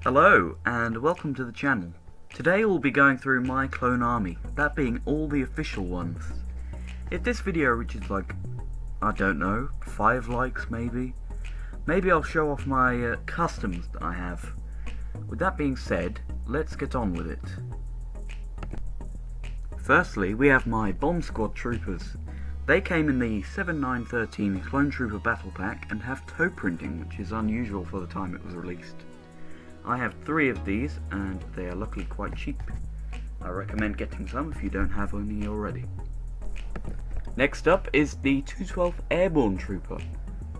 Hello and welcome to the channel. Today we'll be going through my clone army, that being all the official ones. If this video reaches I don't know, 5 likes maybe I'll show off my customs that I have. With that being said, let's get on with it. Firstly, we have my Bomb Squad troopers. They came in the 7913 Clone Trooper Battle Pack and have toe printing, which is unusual for the time it was released. I have 3 of these and they are luckily quite cheap. I recommend getting some if you don't have any already. Next up is the 212 Airborne Trooper.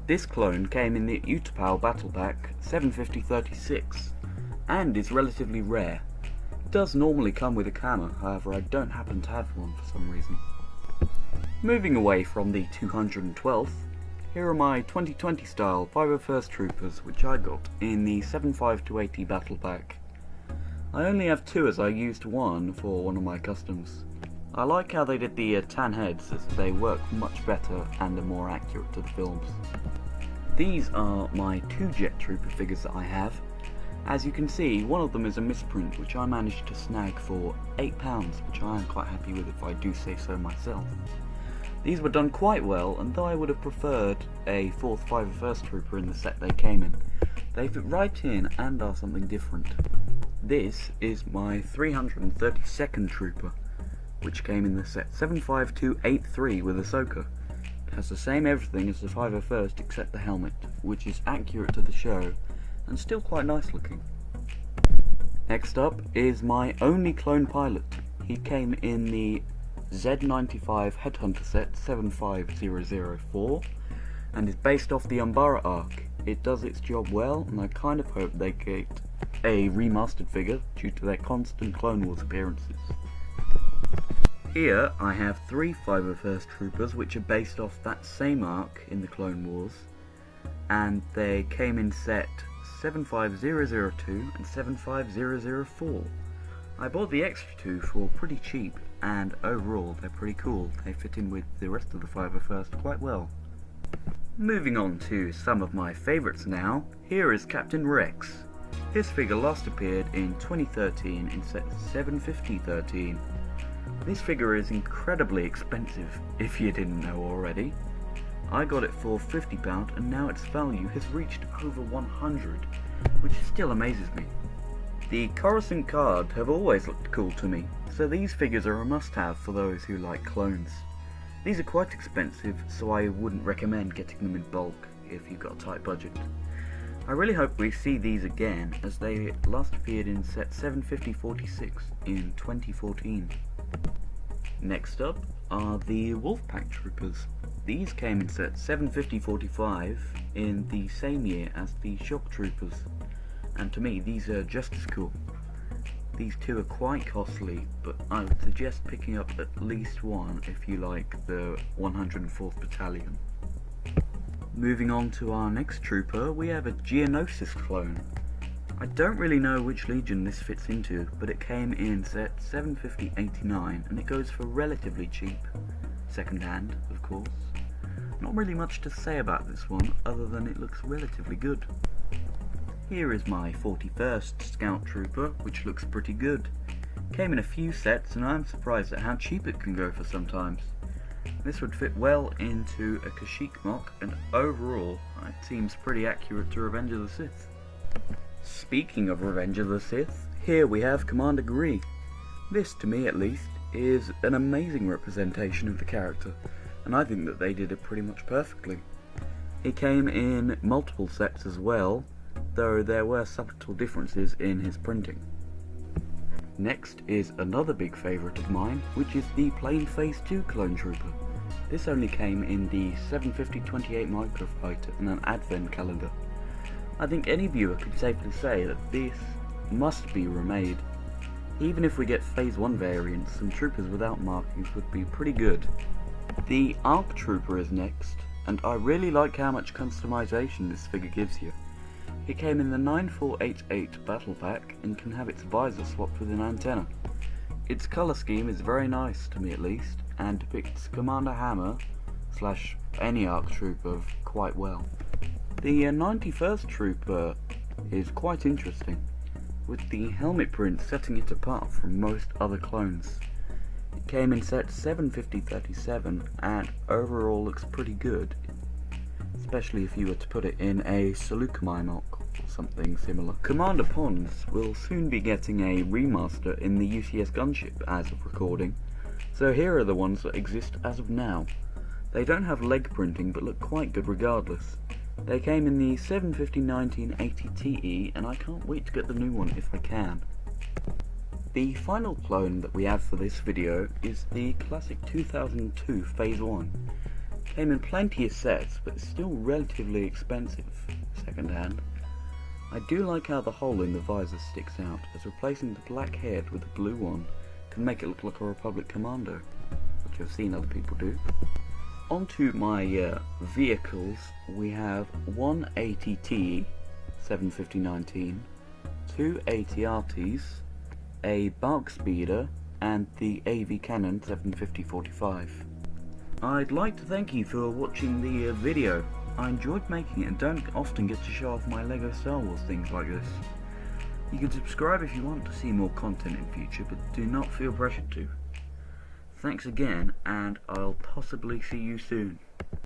This clone came in the Utapau Battle Pack 75036 and is relatively rare. It does normally come with a camo, however I don't happen to have one for some reason. Moving away from the 212th, here are my 2020 style 501st Troopers, which I got in the 75-80 Battle Pack. I only have 2 as I used one for one of my customs. I like how they did the tan heads, as they work much better and are more accurate to the films. These are my 2 Jet Trooper figures that I have. As you can see, one of them is a misprint which I managed to snag for £8, which I am quite happy with if I do say so myself. These were done quite well, and though I would have preferred a 4th 501st Trooper in the set they came in, they fit right in and are something different. This is my 332nd Trooper, which came in the set 75283 with Ahsoka. It has the same everything as the 501st except the helmet, which is accurate to the show and still quite nice looking. Next up is my only clone pilot. He came in the Z95 Headhunter set 75004 and is based off the Umbara arc. It does its job well, and I kind of hope they get a remastered figure due to their constant Clone Wars appearances. Here I have 3 501st Troopers which are based off that same arc in the Clone Wars, and they came in set 75002 and 75004. I bought the extra 2 for pretty cheap, and overall they're pretty cool. They fit in with the rest of the 501st quite well. Moving on to some of my favourites now, here is Captain Rex. His figure last appeared in 2013 in set 75013. This figure is incredibly expensive, if you didn't know already. I got it for £50 and now its value has reached over 100, which still amazes me. The Coruscant cards have always looked cool to me, so these figures are a must-have for those who like clones. These are quite expensive, so I wouldn't recommend getting them in bulk if you've got a tight budget. I really hope we see these again, as they last appeared in set 75046 in 2014. Next up are the Wolfpack Troopers. These came in set 75045 in the same year as the Shock Troopers, and to me these are just as cool. These 2 are quite costly, but I would suggest picking up at least one if you like the 104th Battalion. Moving on to our next trooper, we have a Geonosis clone. I don't really know which legion this fits into, but it came in set 75089 and it goes for relatively cheap, second hand of course. Not really much to say about this one other than it looks relatively good. Here is my 41st Scout Trooper, which looks pretty good. Came in a few sets and I'm surprised at how cheap it can go for sometimes. This would fit well into a Kashyyyk mock, and overall it seems pretty accurate to Revenge of the Sith. Speaking of Revenge of the Sith, here we have Commander Gree. This, to me at least, is an amazing representation of the character, and I think that they did it pretty much perfectly. He came in multiple sets as well, though there were subtle differences in his printing. Next is another big favourite of mine, which is the Plain Phase 2 Clone Trooper. This only came in the 750-28 Microfighter in an advent calendar. I think any viewer could safely say that this must be remade. Even if we get Phase 1 variants, some troopers without markings would be pretty good. The ARC Trooper is next, and I really like how much customization this figure gives you. It came in the 9488 Battle Pack and can have its visor swapped with an antenna. Its colour scheme is very nice, to me at least, and depicts Commander Hammer / any ARC Trooper quite well. The 91st Trooper is quite interesting. with the helmet print setting it apart from most other clones. It came in set 750-37 and overall looks pretty good, especially if you were to put it in a Saleucami mock or something similar. Commander Pons will soon be getting a remaster in the UCS gunship as of recording, so here are the ones that exist as of now. They don't have leg printing but look quite good regardless. They came in the 750-1980 TE and I can't wait to get the new one if I can. The final clone that we have for this video is the classic 2002 Phase 1. Came in plenty of sets, but it's still relatively expensive second hand. I do like how the hole in the visor sticks out, as replacing the black head with a blue one can make it look like a Republic Commando, which I've seen other people do. Onto my vehicles, we have one ATT 750-19, two ATRTs, a Bark Speeder, and the AV Cannon 750-45. I'd like to thank you for watching the video. I enjoyed making it and don't often get to show off my LEGO Star Wars things like this. You can subscribe if you want to see more content in future, but do not feel pressured to. Thanks again, and I'll possibly see you soon.